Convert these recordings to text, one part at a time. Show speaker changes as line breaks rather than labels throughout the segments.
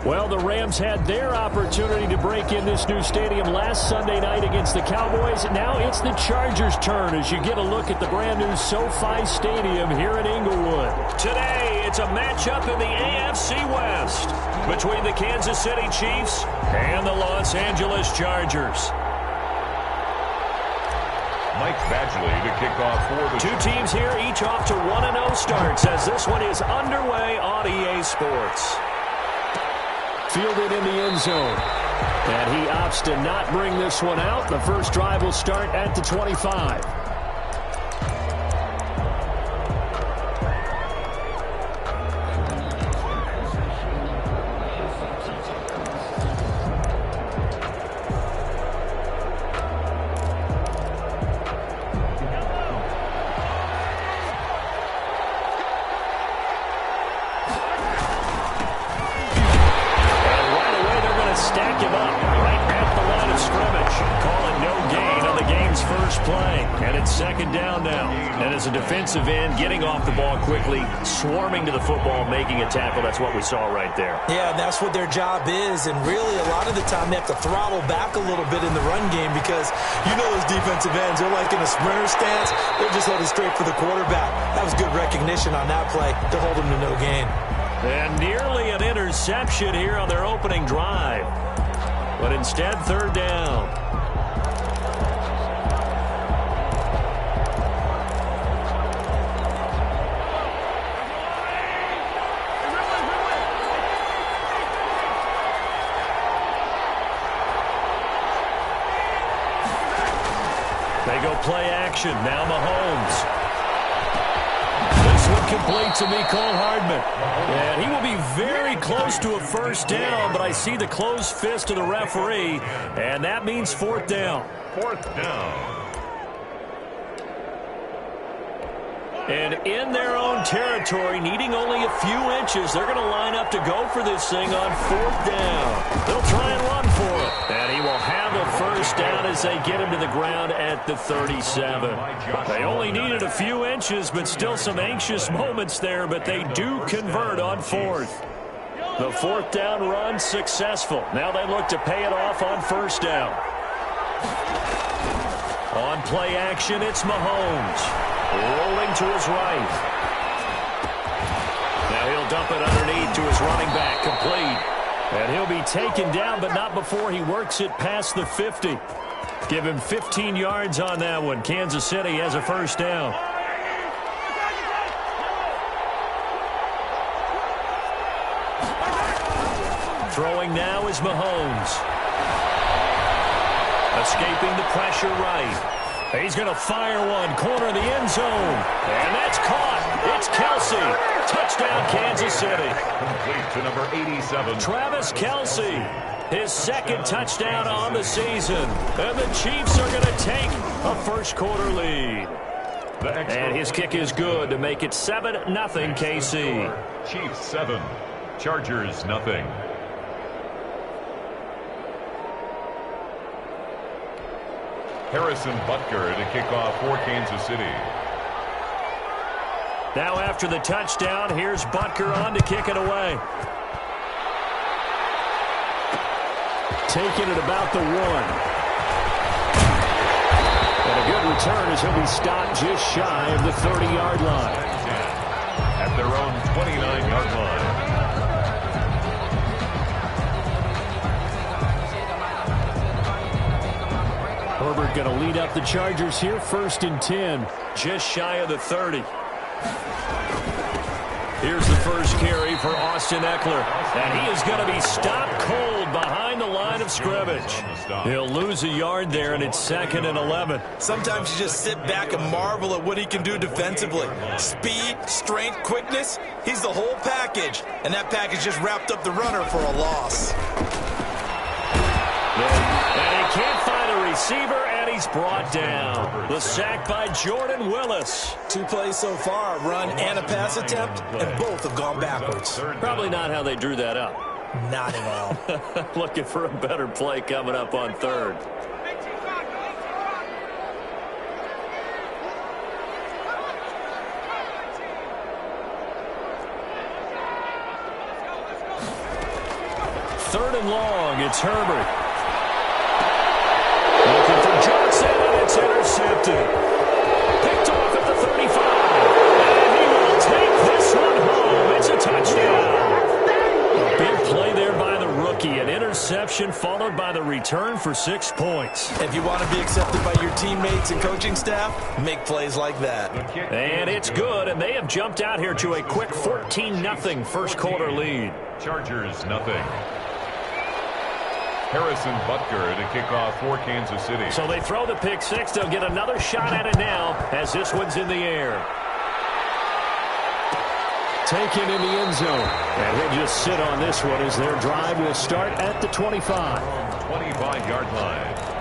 Well, the Rams had their opportunity to break in this new stadium last Sunday night against the Cowboys. Now it's the Chargers' turn as you get a look at the brand-new SoFi Stadium here in Inglewood. Today, it's a matchup in the AFC West between the Kansas City Chiefs and the Los Angeles Chargers.
Mike Badgley to kick off for the
two teams here, each off to 1-0 starts as this one is underway on EA Sports. Fielded in the end zone. And he opts to not bring this one out. The first drive will start at the 25. Defensive end getting off the ball quickly, swarming to the football, making a tackle. That's what we saw right there.
Yeah, that's what their job is, and really a lot of the time they have to throttle back a little bit in the run game because you know those defensive ends, they're like in a sprinter stance. They're just headed straight for the quarterback. That was good recognition on that play to hold him to no gain.
And nearly an interception here on their opening drive. But instead, third down. They go play action. Now Mahomes. This one complete to Mecole Hardman. And he will be very close to a first down, but I see the closed fist of the referee, and that means fourth down.
Fourth down.
And in their own territory, needing only a few inches, they're going to line up to go for this thing on fourth down. They'll try and run for it. And he will have a first down as they get him to the ground at the 37. They only needed a few inches, but still some anxious moments there, but they do convert on fourth. The fourth down run successful. Now they look to pay it off on first down. On play action, it's Mahomes. Rolling to his right. Now he'll dump it underneath to his running back, complete. And he'll be taken down, but not before he works it past the 50. Give him 15 yards on that one. Kansas City has a first down. Throwing now is Mahomes. Escaping the pressure right. He's going to fire one, corner of the end zone. And that's caught. It's Kelce. Touchdown, Kansas City.
Complete to number 87.
Travis Kelce, his second touchdown on the season. And the Chiefs are going to take a first quarter lead. And his kick is good to make it 7-0 KC.
Chiefs 7, Chargers nothing. Harrison Butker to kick off for Kansas City.
Now after the touchdown, here's Butker on to kick it away. Taking it about the 1. And a good return as he'll be stopped just shy of the 30-yard line.
At their own 29-yard line.
Herbert going to lead up the Chargers here, 1st and 10, just shy of the 30. Here's the first carry for Austin Eckler, and he is going to be stopped cold behind the line of scrimmage. He'll lose a yard there, and it's 2nd and 11.
Sometimes you just sit back and marvel at what he can do defensively. Speed, strength, quickness, he's the whole package, and that package just wrapped up the runner for a loss.
And he can't find a receiver, and he's brought down. The sack by Jordan Willis.
2 plays so far, a run and a pass attempt, and both have gone backwards.
Probably not how they drew that up.
Not at all.
Looking for a better play coming up on 3rd. third and long. It's Herbert. Looking for Johnson, and it's intercepted. Picked off at the 35. And he will take this one home. It's a touchdown. A big play there by the rookie. An interception followed by the return for 6 points.
If you want to be accepted by your teammates and coaching staff, make plays like that.
And it's good, and they have jumped out here to a quick 14-0 first quarter lead.
Chargers, nothing. Harrison Butker to kick off for Kansas City.
So they throw the pick six. They'll get another shot at it now as this one's in the air. Taken in the end zone. And he'll just sit on this one as their drive will start at the 25.
25-yard line.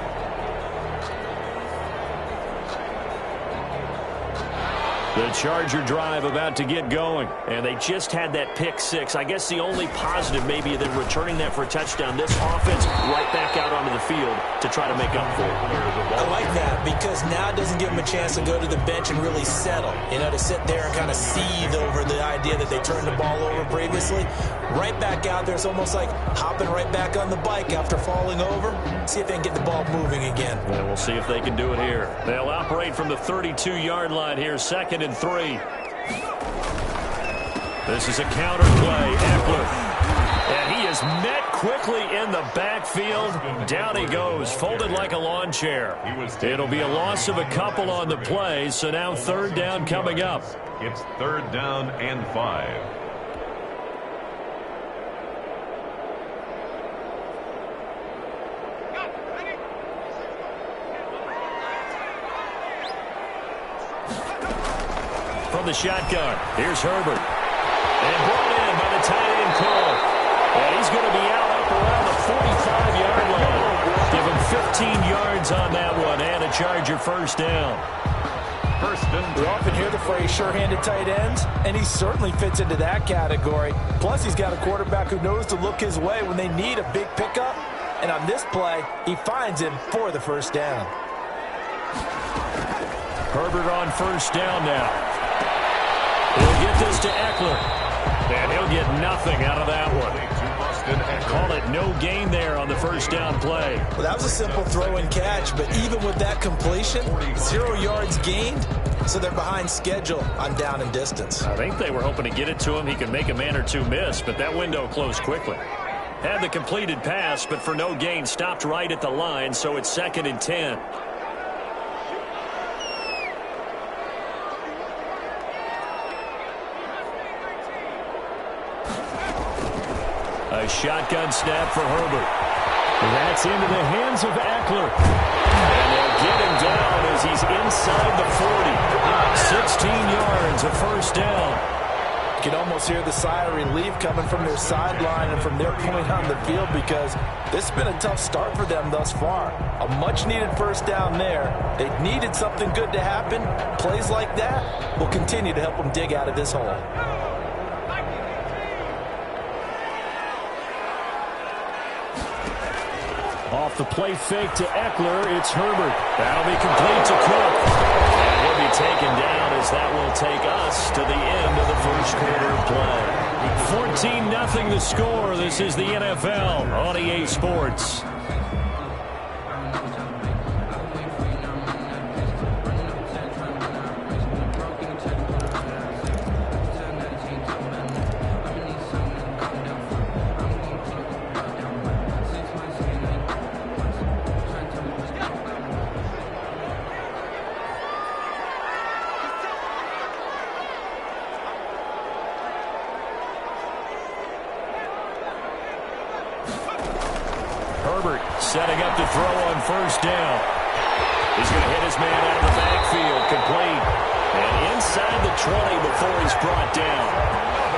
The Charger drive about to get going, and they just had that pick six. I guess the only positive maybe than returning that for a touchdown. This offense right back out onto the field to try to make up for it.
I like that because now it doesn't give them a chance to go to the bench and really settle. You know, to sit there and kind of seethe over the idea that they turned the ball over previously. Right back out there, it's almost like hopping right back on the bike after falling over. See if they can get the ball moving again.
Well, we'll see if they can do it here. They'll operate from the 32-yard line here, 2nd and 3. This is a counter play. Eckler. And he is met quickly in the backfield. Down he goes, folded like a lawn chair. It'll be a loss of a couple on the play, so now 3rd down coming up.
It's 3rd down and 5.
From the shotgun, here's Herbert. And brought in by the tight end Cole. And he's going to be out up around the 45-yard line. Give him 15 yards on that one and a Charger first down.
We often hear the phrase sure-handed tight ends, and he certainly fits into that category. Plus, he's got a quarterback who knows to look his way when they need a big pickup. And on this play, he finds him for the first down.
Herbert on first down now. He'll get this to Eckler. And he'll get nothing out of that one. Call it no gain there on the first down play.
Well, that was a simple throw and catch, but even with that completion, 0 yards gained, so they're behind schedule on down and distance.
I think they were hoping to get it to him. He could make a man or two miss, but that window closed quickly. Had the completed pass, but for no gain, stopped right at the line, so it's 2nd and 10. A shotgun snap for Herbert. That's into the hands of Eckler. And they'll get him down as he's inside the 40. 16 yards, a first down.
You can almost hear the sigh of relief coming from their sideline and from their point on the field because this has been a tough start for them thus far. A much-needed first down there. They needed something good to happen. Plays like that will continue to help them dig out of this hole.
Off the play fake to Eckler, it's Herbert. That'll be complete to Cook. And he'll be taken down as that will take us to the end of the first quarter of play. 14-0 the score. This is the NFL on EA Sports. Herbert setting up to throw on first down. He's going to hit his man out of the backfield, complete. And inside the 20 before he's brought down.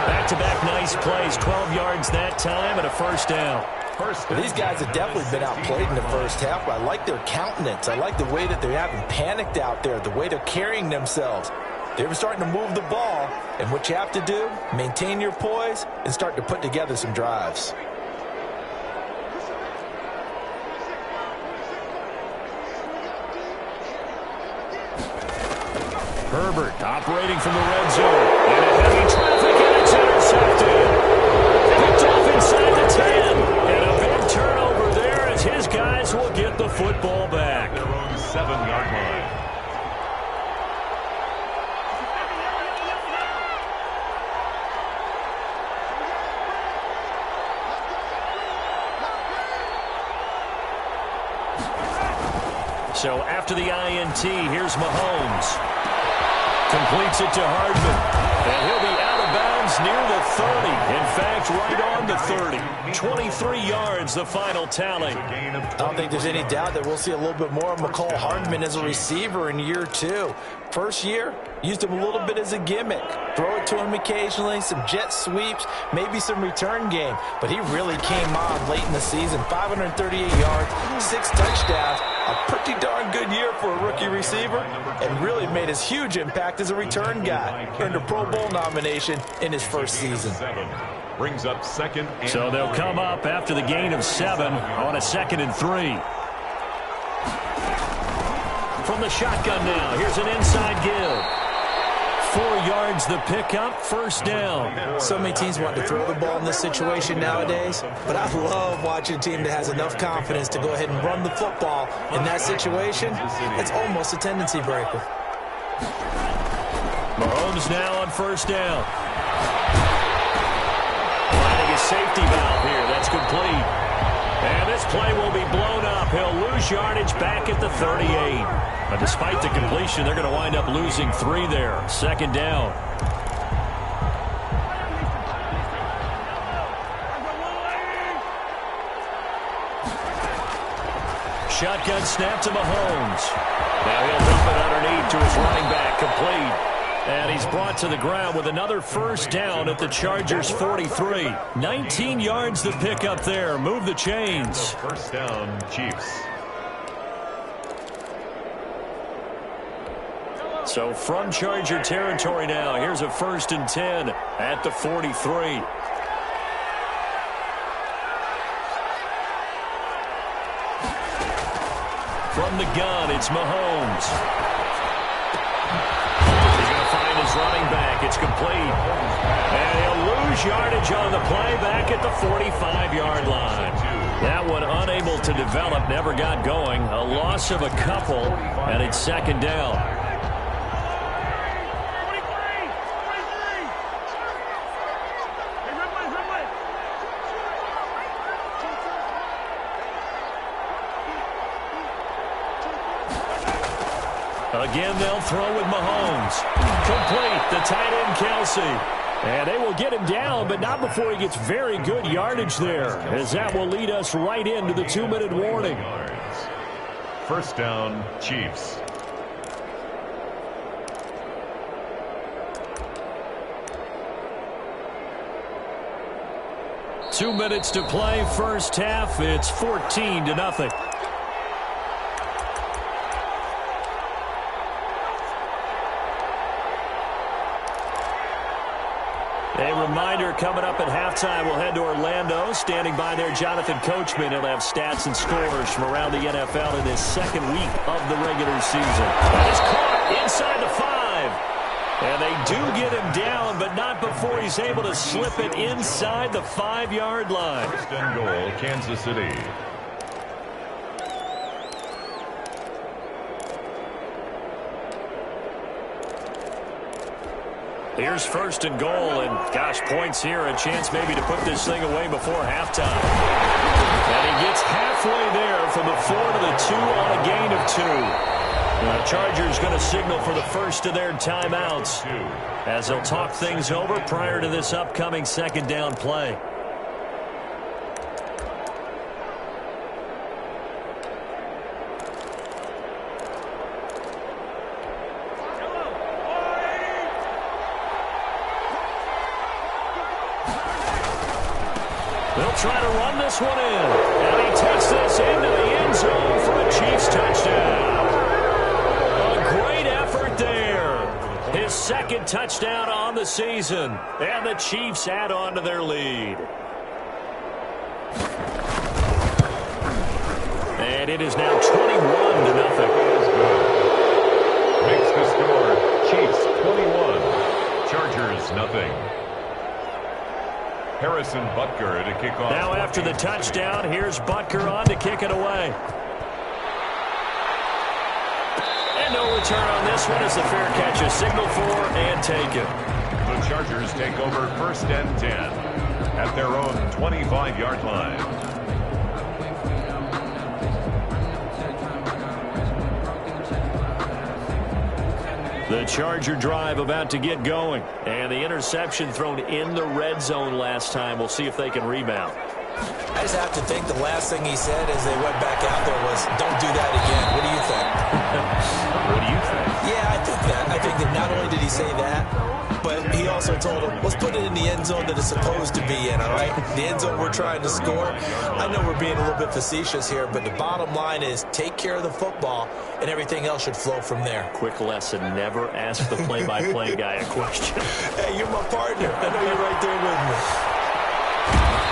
Back-to-back nice plays, 12 yards that time and a first down.
Well, these guys have definitely been outplayed in the first half, but I like their countenance. I like the way that they haven't panicked out there, the way they're carrying themselves. They're starting to move the ball, and what you have to do, maintain your poise and start to put together some drives.
Herbert operating from the red zone. And a heavy traffic, and it's intercepted. Picked off inside the 10. And So after the INT, here's Mahomes. Completes it to Hardman. And he'll be out of bounds near the 30. In fact, right on the 30. 23 yards, the final tally.
I don't think there's any doubt that we'll see a little bit more of McCall Hardman as a receiver in year 2. First year, used him a little bit as a gimmick. Throw it to him occasionally, some jet sweeps, maybe some return game. But he really came on late in the season. 538 yards, 6 touchdowns. A pretty darn good year for a rookie receiver, and really made his huge impact as a return guy. Earned a Pro Bowl nomination in his first season.
Brings up second.
So they'll come up after the gain of 7 on a 2nd and 3. From the shotgun now, here's an inside give. 4 yards the pickup, first down.
So many teams want to throw the ball in this situation nowadays, but I love watching a team that has enough confidence to go ahead and run the football in that situation. It's almost a tendency breaker.
Mahomes now on first down. Finding a safety valve here. That's complete. And this play will be blown up. He'll lose yardage back at the 38. But despite the completion, they're going to wind up losing 3 there. 2nd down. Shotgun snap to Mahomes. Now he'll dump it underneath to his running back, complete. And he's brought to the ground with another first down at the Chargers' 43. 19 yards to pick up there. Move the chains.
First down, Chiefs.
So from Charger territory now, here's a 1st and 10 at the 43. From the gun, it's Mahomes. He's going to find his running back. It's complete. And he'll lose yardage on the play back at the 45-yard line. That one unable to develop, never got going. A loss of a couple, and it's 2nd down. Again, they'll throw with Mahomes. Complete, the tight end, Kelsey. And they will get him down, but not before he gets very good yardage there, as that will lead us right into the 2-minute warning.
First down, Chiefs.
Two minutes to play, first half. It's 14-0. A reminder, coming up at halftime, we'll head to Orlando. Standing by there, Jonathan Coachman. He'll have stats and scores from around the NFL in his 2nd week of the regular season. And it's caught inside the 5. And they do get him down, but not before he's able to slip it inside the 5-yard line.
First and goal, Kansas City.
Here's 1st and goal, and gosh, points here, a chance maybe to put this thing away before halftime. And he gets halfway there from the 4 to the 2 on a gain of 2. The Chargers going to signal for the first of their timeouts as they'll talk things over prior to this upcoming 2nd down play. They'll try to run this one in. And he takes this into the end zone for a Chiefs touchdown. A great effort there. His 2nd touchdown on the season. And the Chiefs add on to their lead. And it is now 21-0.
Makes the score, Chiefs 21, Chargers nothing. Harrison Butker to kick off.
Now after the touchdown, here's Butker on to kick it away. And no return on this one as the fair catch is signaled for and taken.
The Chargers take over 1st and 10 at their own 25-yard line.
The Charger drive about to get going. And the interception thrown in the red zone last time. We'll see if they can rebound.
I just have to think the last thing he said as they went back out there was, don't do that again. What do you think?
What do you think?
Yeah, I think that. I think that not only did he say that, but he also told him, let's put it in the end zone that it's supposed to be in, all right? The end zone we're trying to score. I know we're being a little bit facetious here, but the bottom line is take care of the football, and everything else should flow from there.
Quick lesson, never ask the play-by-play guy a question.
Hey, you're my partner. I know you're right there with me.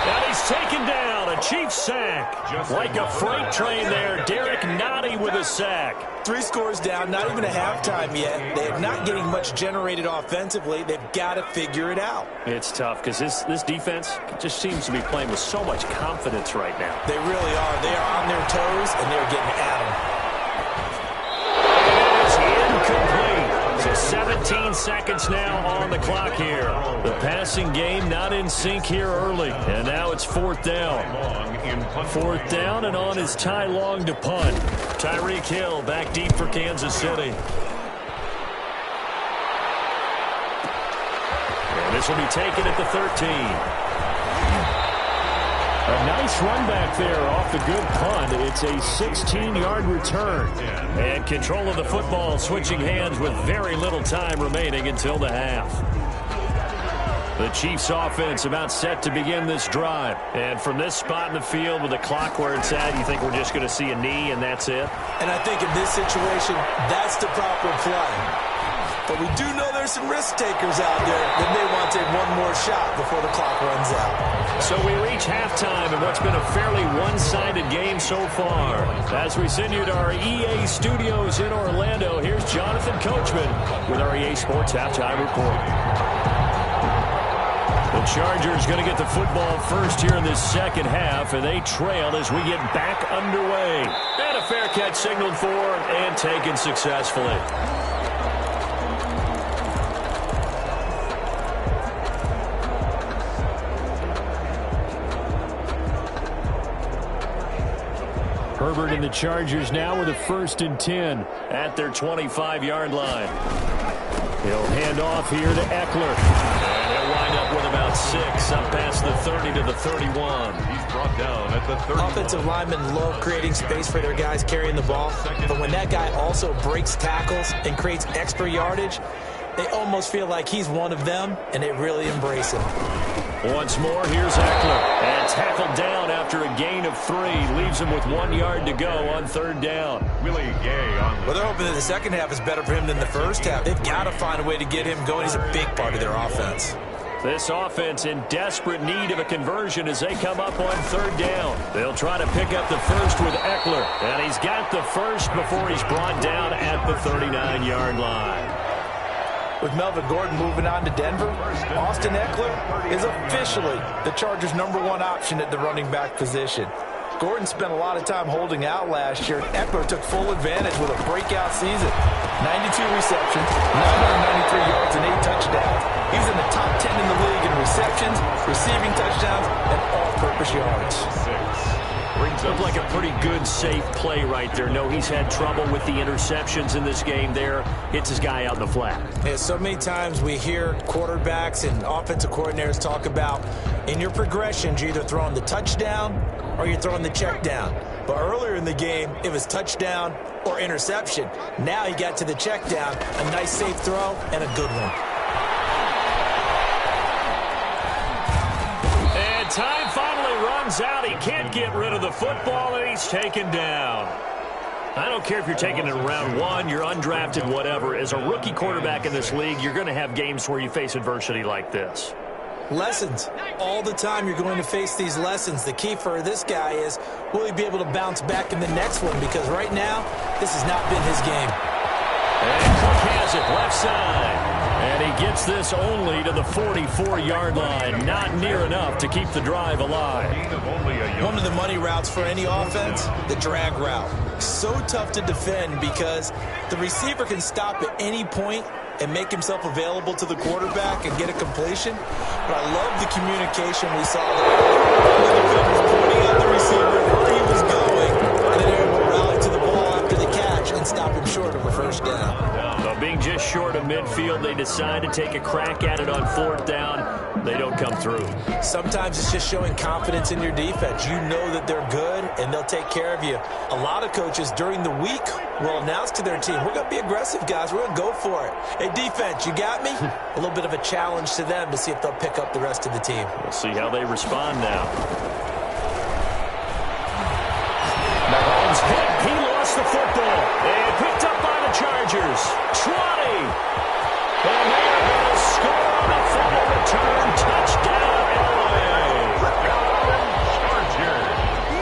And he's taken down, a Chiefs sack. Like a freight train there, Derek Nottie with a sack.
3 scores down, not even a halftime yet. They're not getting much generated offensively. They've got to figure it out.
It's tough because this defense just seems to be playing with so much confidence right now.
They really are. They are on their toes, and they're getting at them.
It's incomplete. So 17 seconds now on the clock here. The passing game not in sync here early. And now it's 4th down. 4th down, and on is Ty Long to punt. Tyreek Hill back deep for Kansas City. And this will be taken at the 13. A nice run back there off the good punt. It's a 16-yard return. And control of the football switching hands with very little time remaining until the half. The Chiefs offense about set to begin this drive. And from this spot in the field with the clock where it's at, you think we're just going to see a knee and that's it?
And I think in this situation, that's the proper play. But we do know there's some risk takers out there that may want to take one more shot before the clock runs out.
So we reach halftime in what's been a fairly one-sided game so far. As we send you to our EA studios in Orlando, here's Jonathan Coachman with our EA Sports Halftime Report. The Chargers going to get the football first here in this second half, and they trail as we get back underway. And a fair catch signaled for and taken successfully. Herbert and the Chargers now with a 1st and 10 at their 25-yard line. He'll hand off here to Eckler. And he'll wind up with about 6 up past the 30 to the 31.
He's brought down at the 30.
Offensive linemen love creating space for their guys carrying the ball. But when that guy also breaks tackles and creates extra yardage, they almost feel like he's one of them, and they really embrace him.
Once more, here's Eckler. And tackled down after a gain of 3. Leaves him with 1 yard to go on 3rd down.
Willie Gay on the...
Well, they're hoping that the second half is better for him than the first half. They've got to find a way to get him going. He's a big part of their offense.
This offense in desperate need of a conversion as they come up on 3rd down. They'll try to pick up the first with Eckler. And he's got the first before he's brought down at the 39-yard line.
With Melvin Gordon moving on to Denver, Austin Eckler is officially the Chargers' #1 option at the running back position. Gordon spent a lot of time holding out last year. Eckler took full advantage with a breakout season. 92 receptions, 993 yards, and 8 touchdowns. He's in the top 10 in the league in receptions, receiving touchdowns, and all-purpose yards.
Looked like a pretty good, safe play right there. No, he's had trouble with the interceptions in this game there. Hits his guy out in the flat.
Yeah, so many times we hear quarterbacks and offensive coordinators talk about in your progressions, you're either throwing the touchdown or you're throwing the check down. But earlier in the game, it was touchdown or interception. Now he got to the check down, a nice safe throw, and a good one.
And time finally runs out. He can't get rid of the football, and he's taken down. I don't care if you're taking it in round 1, you're undrafted, whatever. As a rookie quarterback in this league, you're going to have games where you face adversity like this.
Lessons. All the time you're going to face these lessons. The key for this guy is, will he be able to bounce back in the next one? Because right now, this has not been his game.
And Cook has it left side. And he gets this only to the 44-yard line. Not near enough to keep the drive alive.
One of the money routes for any offense, the drag route. So tough to defend because the receiver can stop at any point and make himself available to the quarterback and get a completion. But I love the communication we saw there. Was pointing at the receiver where he was going, and then they were able to rally to the ball after the catch and and stop him short of a first down.
So being just short of midfield, they decide to take a crack at it on 4th down. They don't come through.
Sometimes it's just showing confidence in your defense. You know that they're good, and they'll take care of you. A lot of coaches during the week will announce to their team, we're going to be aggressive, guys. We're going to go for it. Hey, defense, you got me? A little bit of a challenge to them to see if they'll pick up the rest of the team.
We'll see how they respond now. Mahomes hit. He lost the football. And picked up by the Chargers. 20. And they are going to score on the fumble return. Touchdown, LA.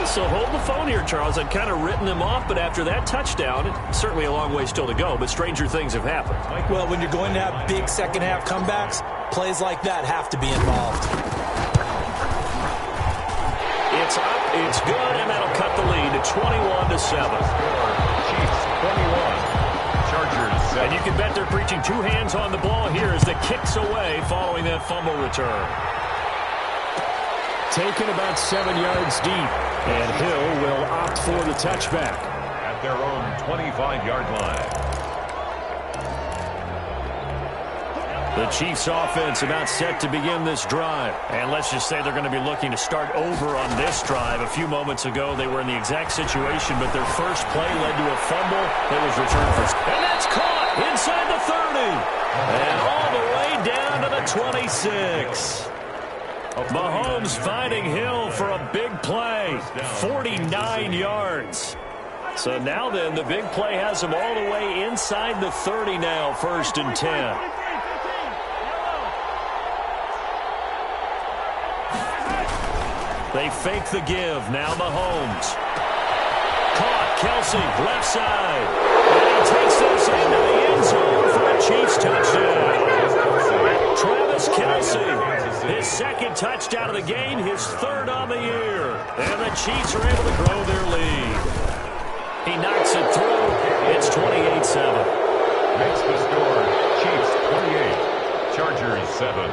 So hold the phone here, Charles. I'd kind of written them off, but after that touchdown, it's certainly a long way still to go, but stranger things have happened.
Well, when you're going to have big second-half comebacks, plays like that have to be involved.
It's up, it's good, and that'll cut the lead to 21-7.
Chiefs 21. Chargers 7.
And you can bet they're preaching two hands on the ball here as the kick's away following that fumble return.
Taken about 7 yards deep, and Hill will opt for the touchback.
At their own 25-yard line.
The Chiefs offense about set to begin this drive. And let's just say they're going to be looking to start over on this drive. A few moments ago, they were in the exact situation, but their first play led to a fumble that was returned for. And that's caught inside the 30. And all the way down to the 26. Mahomes finding Hill for a big play. 49 yards. So now then, the big play has him all the way inside the 30 now, 1st and 10. They fake the give. Now Mahomes. Caught. Kelsey, left side. And he takes this into the end zone for a Chiefs touchdown. Travis Kelsey, his 2nd touchdown of the game, his 3rd on the year. And the Chiefs are able to grow their lead. He knocks it through. It's 28-7.
Makes the score. Chiefs 28. Chargers 7.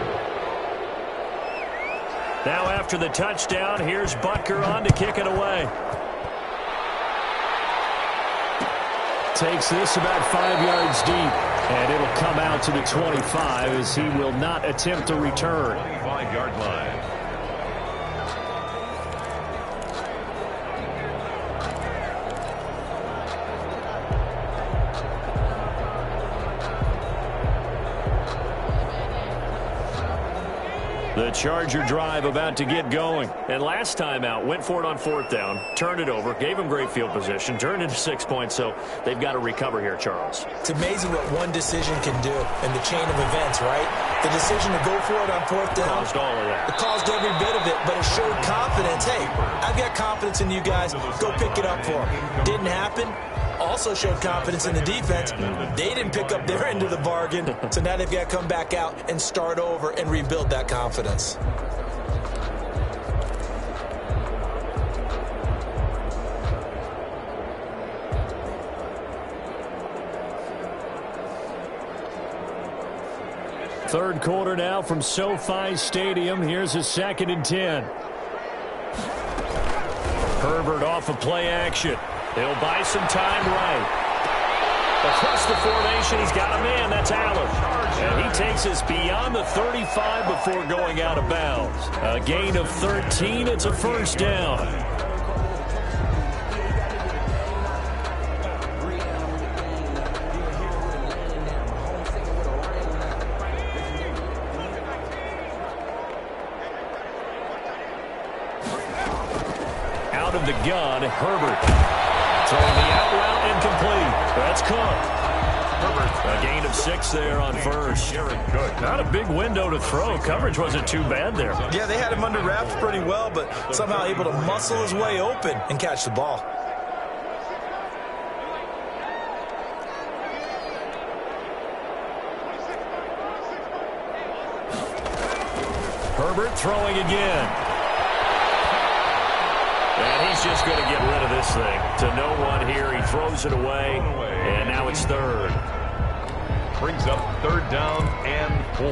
Now after the touchdown, here's Butker on to kick it away.
Takes this about 5 yards deep, and it'll come out to the 25 as he will not attempt a return.
25-yard line.
The Charger drive about to get going. And last time out, went for it on 4th down, turned it over, gave them great field position, turned into 6 points, so they've got to recover here, Charles.
It's amazing what one decision can do in the chain of events, right? The decision to go for it on 4th down.
Caused all of that.
It caused every bit of it, but it showed confidence. Hey, I've got confidence in you guys. Go pick it up for them. Didn't happen. Also showed confidence in the defense. They didn't pick up their end of the bargain, so now they've got to come back out and start over and rebuild that confidence.
Third quarter now from SoFi Stadium. Here's a 2nd and 10.
Herbert off of play action. He'll buy some time right. Across the formation, he's got a man. That's Allen. And he takes us beyond the 35 before going out of bounds. A gain of 13. It's a 1st down. Out of the gun, Herbert. Throwing the out route incomplete. That's Cook. A gain of 6 there on 1st. Not a big window to throw. Coverage wasn't too bad there.
Yeah, they had him under wraps pretty well, but somehow able to muscle his way open and catch the ball.
Herbert throwing again. And he's just going to get rid of this thing. To no one here. He throws it away. And now it's 3rd.
Brings up 3rd down and 4.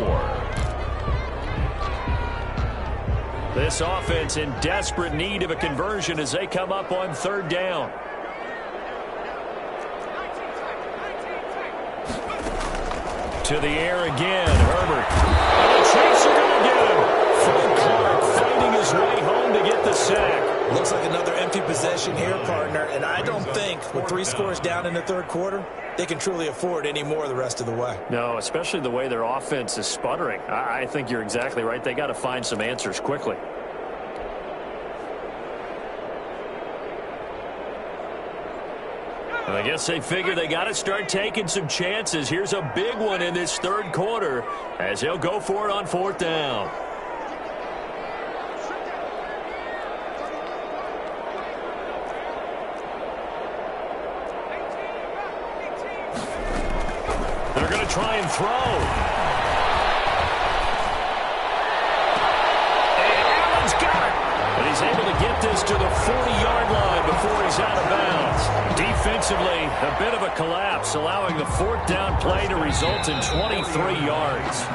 This offense in desperate need of a conversion as they come up on 3rd down. To the air again, Herbert. And the Chiefs are going to get him. Frank Clark fighting his way home to get the sack.
Looks like another empty possession here, partner, and I don't think with 3 scores down in the third quarter, they can truly afford any more the rest of the way.
No, especially the way their offense is sputtering. I think you're exactly right. They got to find some answers quickly. I guess they figure they got to start taking some chances. Here's a big one in this third quarter as they'll go for it on 4th down. They're going to try and throw. And Allen's got it. But he's able to get this to the 40-yard line before he's out of bounds. Defensively, a bit of a collapse, allowing the 4th down play to result in 23 yards.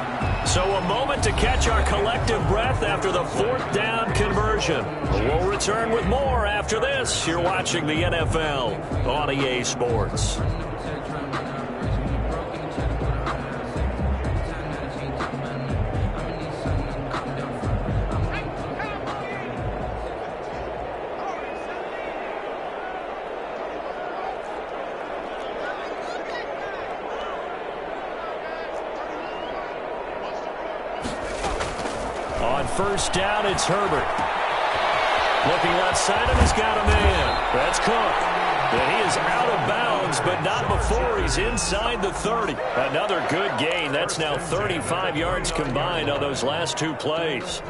So a moment to catch our collective breath after the 4th down conversion. We'll return with more after this. You're watching the NFL on EA Sports. On 1st down, it's Herbert. Looking left side, and he's got a man. That's Cook. And he is out of bounds, but not before he's inside the 30. Another good gain. That's now 35 yards combined on those last 2 plays.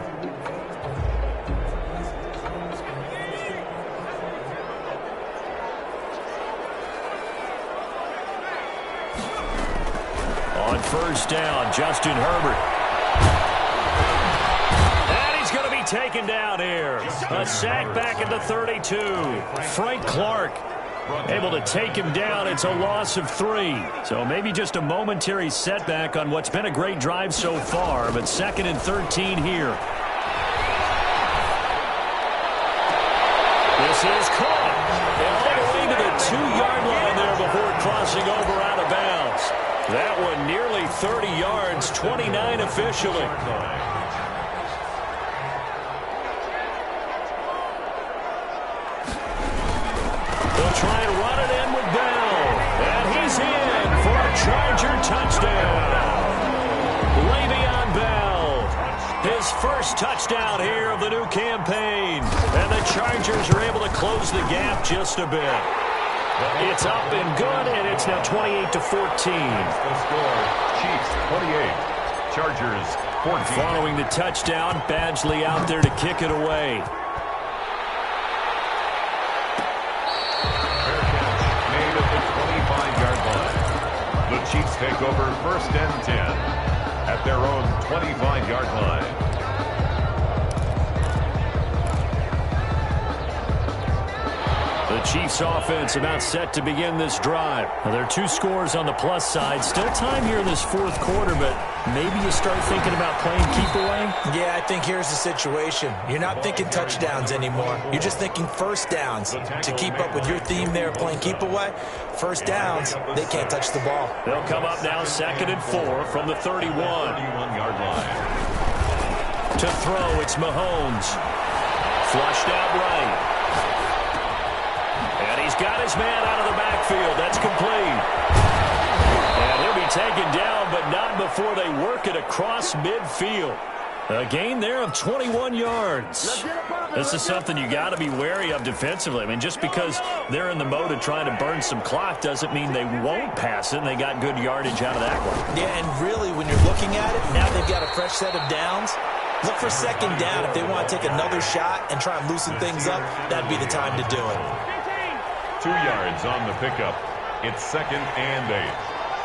On 1st down, Justin Herbert. Going to be taken down here. A sack back at the 32. Frank Clark able to take him down. It's a loss of 3. So maybe just a momentary setback on what's been a great drive so far, but 2nd and 13 here. This is caught. And all the way to the 2-yard line there before crossing over out of bounds. That one nearly 30 yards, 29 officially. Try and run it in with Bell. And he's in for a Charger touchdown. Le'Veon Bell, his first touchdown here of the new campaign. And the Chargers are able to close the gap just a bit. It's up and good, and it's now 28-14.
The score, Chiefs 28, Chargers 14.
Following the touchdown, Badgley out there to kick it away.
The Chiefs take over 1st and 10 at their own 25-yard line.
The Chiefs offense about set to begin this drive. Now, there are 2 scores on the plus side. Still time here in this 4th quarter, but maybe you start thinking about playing keep away?
Yeah, I think here's the situation. You're not thinking touchdowns anymore. You're just thinking 1st downs. To keep up with your theme there, playing keep away, 1st downs, they can't touch the ball.
They'll come up now 2nd and 4 from the
31-yard line.
To throw, it's Mahomes. Flushed out right. And he's got his man out of the backfield. That's complete. And he'll be taken down, but not before they work it across midfield. A gain there of 21 yards. This is something you got to be wary of defensively. I mean, just because they're in the mode of trying to burn some clock doesn't mean they won't pass it, and they got good yardage out of that one.
Yeah, and really, when you're looking at it, now they've got a fresh set of downs. Look for 2nd down. If they want to take another shot and try and loosen things up, that'd be the time to do it.
2 yards on the pickup. It's 2nd and 8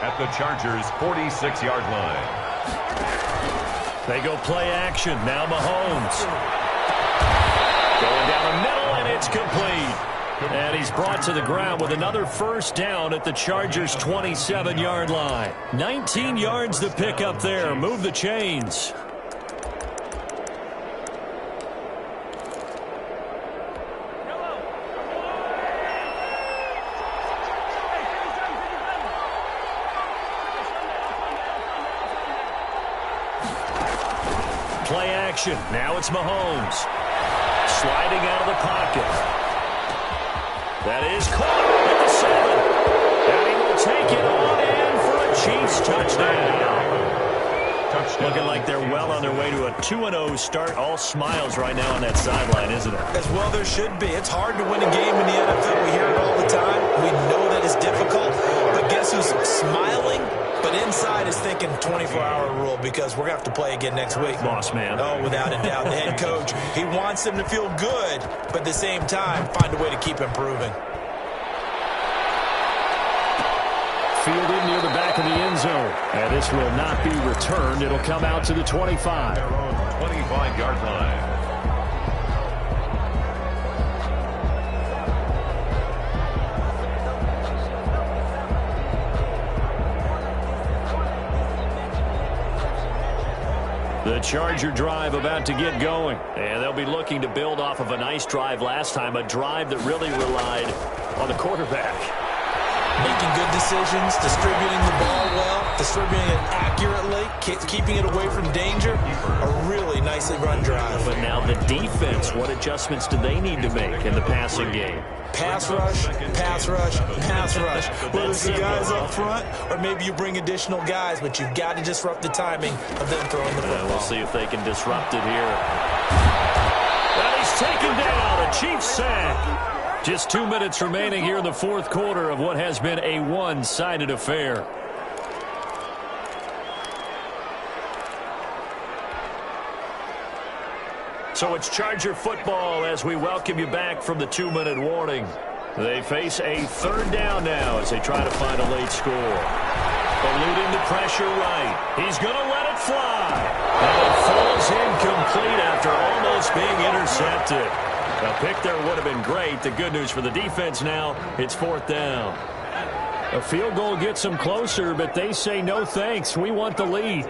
at the Chargers' 46-yard line.
They go play action. Now Mahomes. Going down the middle, and it's complete. And he's brought to the ground with another 1st down at the Chargers' 27-yard line. 19 yards to pick up there. Move the chains. possession. Now it's Mahomes. Sliding out of the pocket. That is caught at the 7. And he will take it on in for a Chiefs touchdown. Looking like they're well on their way to a 2-0 start. All smiles right now on that sideline, isn't it?
As well there should be. It's hard to win a game in the NFL. We hear it all the time. We know that it's difficult. But guess who's smiling? But inside is thinking 24-hour rule because we're going to have to play again next week.
Boss man.
Oh, without a doubt. The head coach, he wants them to feel good, but at the same time, find a way to keep improving.
Fielded near the back of the end zone. And this will not be returned. It'll come out to the 25.
Their own 25-yard line.
The Charger drive about to get going. And they'll be looking to build off of a nice drive last time, a drive that really relied on the quarterback.
Making good decisions, distributing the ball well, distributing it accurately, keeping it away from danger. A really nicely run drive.
But now the defense, what adjustments do they need to make in the passing game?
Pass rush, pass rush, pass rush. Whether it's the guys up front or maybe you bring additional guys, but you've got to disrupt the timing of them throwing the football.
We'll see if they can disrupt it here. And he's taken down, a Chiefs sack. Just 2 minutes remaining here in the fourth quarter of what has been a one-sided affair. So it's Charger football as we welcome you back from the 2-minute warning. They face a third down now as they try to find a late score. Eluding the pressure right. He's going to let it fly. And it falls incomplete after almost being intercepted. A pick there would have been great. The good news for the defense now, it's fourth down.
A field goal gets them closer, but they say no thanks. We want the lead.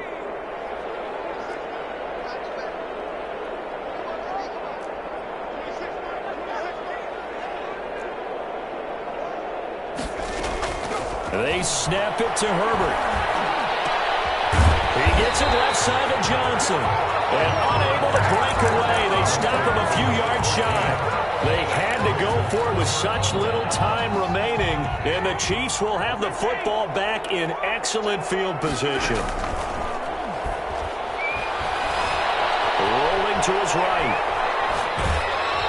They snap it to Herbert. He gets it left side to Johnson. And unable to break away. They stop him a few yards shy. They had to go for it with such little time remaining. And the Chiefs will have the football back in excellent field position. Rolling to his right.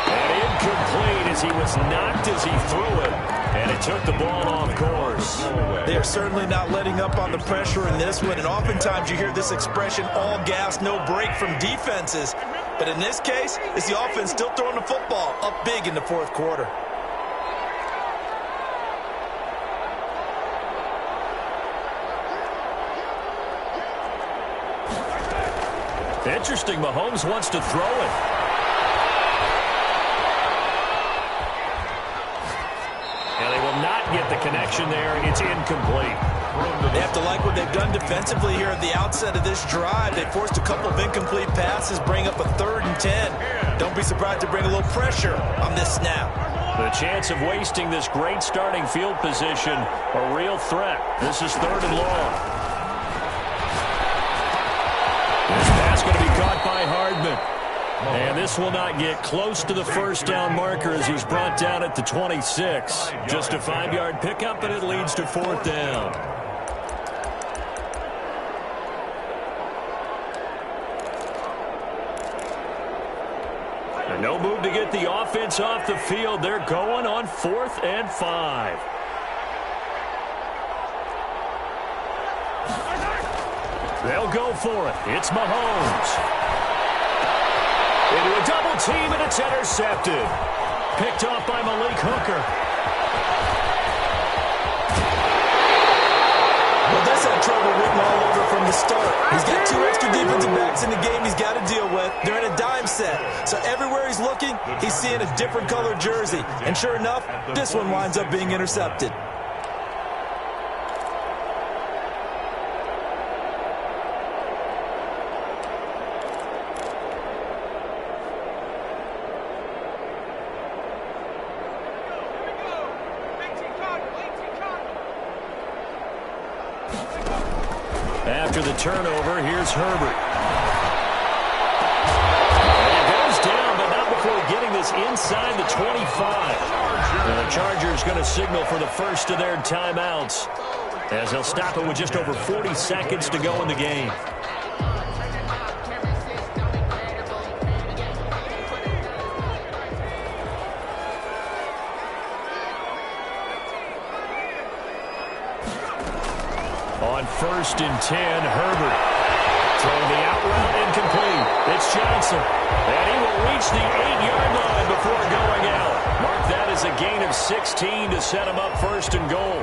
And incomplete as he was knocked as he threw it. And it took the ball off course.
They are certainly not letting up on the pressure in this one. And oftentimes you hear this expression, all gas, no break from defenses. But in this case, it's the offense still throwing the football up big in the fourth quarter.
Interesting, Mahomes wants to throw it. And they will not get the connection there. It's incomplete.
They have to like what they've done defensively here at the outset of this drive. They forced a couple of incomplete passes, bring up a 3rd and 10. Don't be surprised to bring a little pressure on this snap.
The chance of wasting this great starting field position, a real threat. This is 3rd and long. This pass going to be caught by Hardman. And this will not get close to the first down marker as he's brought down at the 26. Just a 5-yard pickup, and it leads to 4th down. And no move to get the offense off the field. They're going on 4th and 5. They'll go for it. It's Mahomes. Into a double team, and it's intercepted. Picked off by Malik Hooker.
Well, this had trouble written all over from the start. He's got 2 extra defensive backs in the game he's got to deal with. They're in a dime set. So everywhere he's looking, he's seeing a different colored jersey. And sure enough, this one winds up being intercepted.
After the turnover, here's Herbert. this inside the 25. And the Chargers going to signal for the first of their timeouts, as they'll stop it with just over 40 seconds to go in the game. On 1st and 10, Herbert. Throwing the out route incomplete. It's Johnson. And he will reach the 8-yard line before going out. Mark that as a gain of 16 to set him up 1st and goal.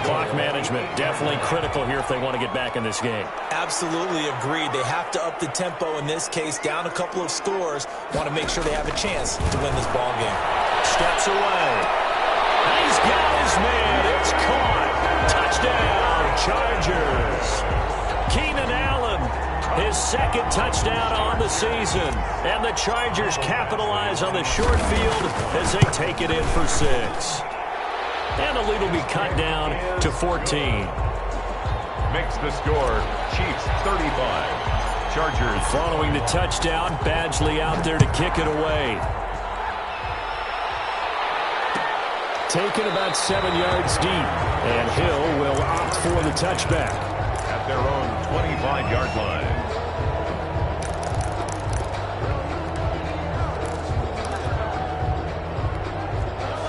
Clock management definitely critical here if they want to get back in this game.
Absolutely agreed. They have to up the tempo in this case. Down a couple of scores. Want to make sure they have a chance to win this ball game.
Steps away. He's got his man. It's caught. Touchdown, Chargers. Keenan Allen, his second touchdown on the season. And the Chargers capitalize on the short field as they take it in for 6. And the lead will be cut down to 14.
Makes the score Chiefs 35. Chargers.
Following the touchdown, Badgley out there to kick it away.
Taken about 7 yards deep. And Hill will opt for the touchback.
At their own 25-yard line.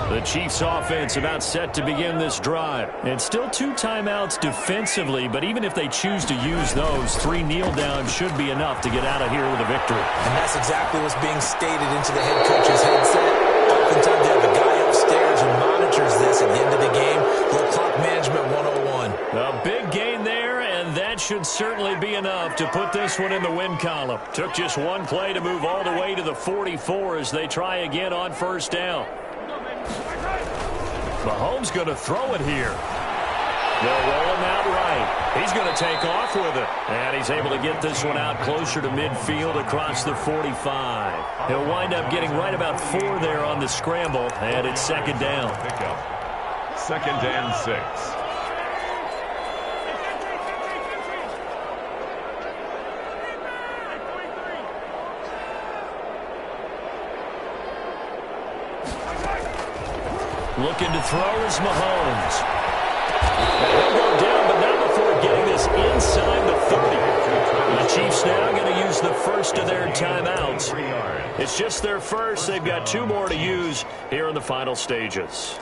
The Chiefs offense about set to begin this drive. And still 2 timeouts defensively, but even if they choose to use those, 3 kneel downs should be enough to get out of here with a victory.
And that's exactly what's being stated into the head coach's headset. Oftentimes they have a guy upstairs who monitors this at the end of the game. Little clock management 101.
A big gain there, and that should certainly be enough to put this one in the win column. Took just 1 play to move all the way to the 44 as they try again on 1st down. Mahomes going to throw it here. They'll roll him out right. He's going to take off with it. And he's able to get this one out closer to midfield across the 45. He'll wind up getting right about 4 there on the scramble, and it's 2nd down.
Pickup. 2nd and 6.
Looking to throw is Mahomes. He'll go down, but not before getting this inside the 30. The Chiefs now going to use the first of their timeouts. It's just their first. They've got 2 more to use here in the final stages.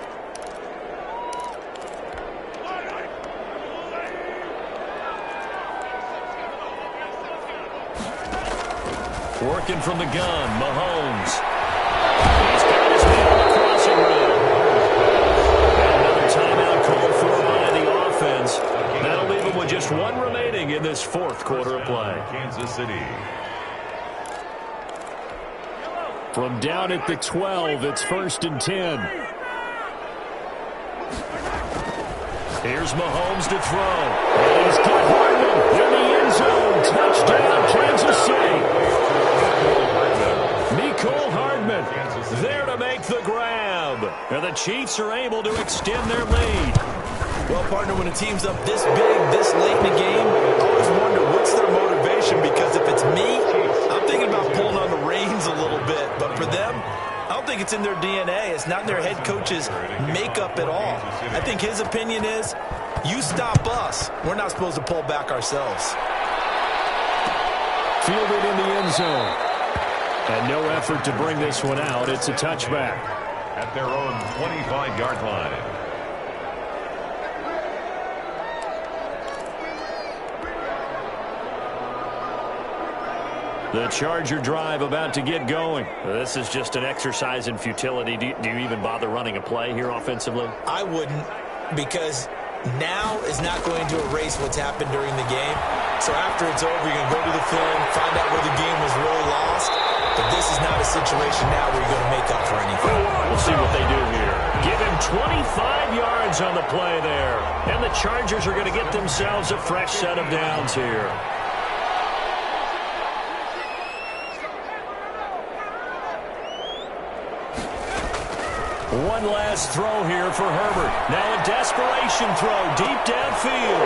Working from the gun, Mahomes. He's got his man on the crossing route. Another timeout called for by the offense. That'll leave them with just 1 remaining in this 4th quarter of play.
Kansas City.
From down at the 12, it's 1st and 10.
Here's Mahomes to throw.
And he's got Hardman in the end zone. Touchdown, Kansas City. Mecole Hardman
There to make the grab. And the Chiefs are able to extend their lead.
Well, partner, when a team's up this big, this late in the game, I always wonder what's their motivation, because if it's me, I'm thinking about pulling on the reins a little bit. But for them, I don't think it's in their DNA. It's not in their head coach's makeup at all. I think his opinion is, you stop us. We're not supposed to pull back ourselves.
fielded in the end zone. And no effort to bring this one out. It's a touchback.
At their own 25-yard line.
The Charger drive about to get going. This is just an exercise in futility. Do you even bother running a play here offensively?
I wouldn't, because now is not going to erase what's happened during the game. So after it's over, you're going to go to the film, find out where the game was really lost. But this is not a situation now where you're going to make up for anything.
We'll see what they do here. Give him 25 yards on the play there. And the Chargers are going to get themselves a fresh set of downs here. One last throw here for Herbert. Now a desperation throw deep downfield.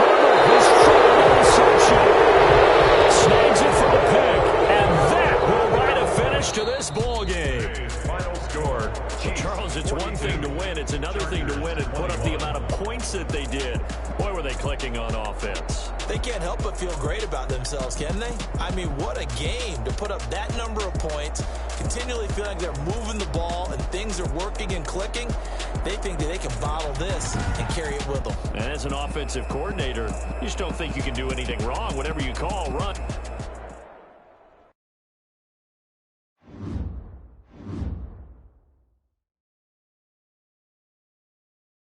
Herbert, his third interception. Snags it for the pick, and that will write a finish to this ball game. Well, Charles, it's one thing to win. It's another thing to win and put up the amount of points that they did. Boy, were they clicking on offense.
They can't help but feel great about themselves, can they? I mean, what a game to put up that number of points, continually feel like they're moving the ball and things are working and clicking. They think that they can bottle this and carry it with them.
And as an offensive coordinator, you just don't think you can do anything wrong. Whatever you call, run.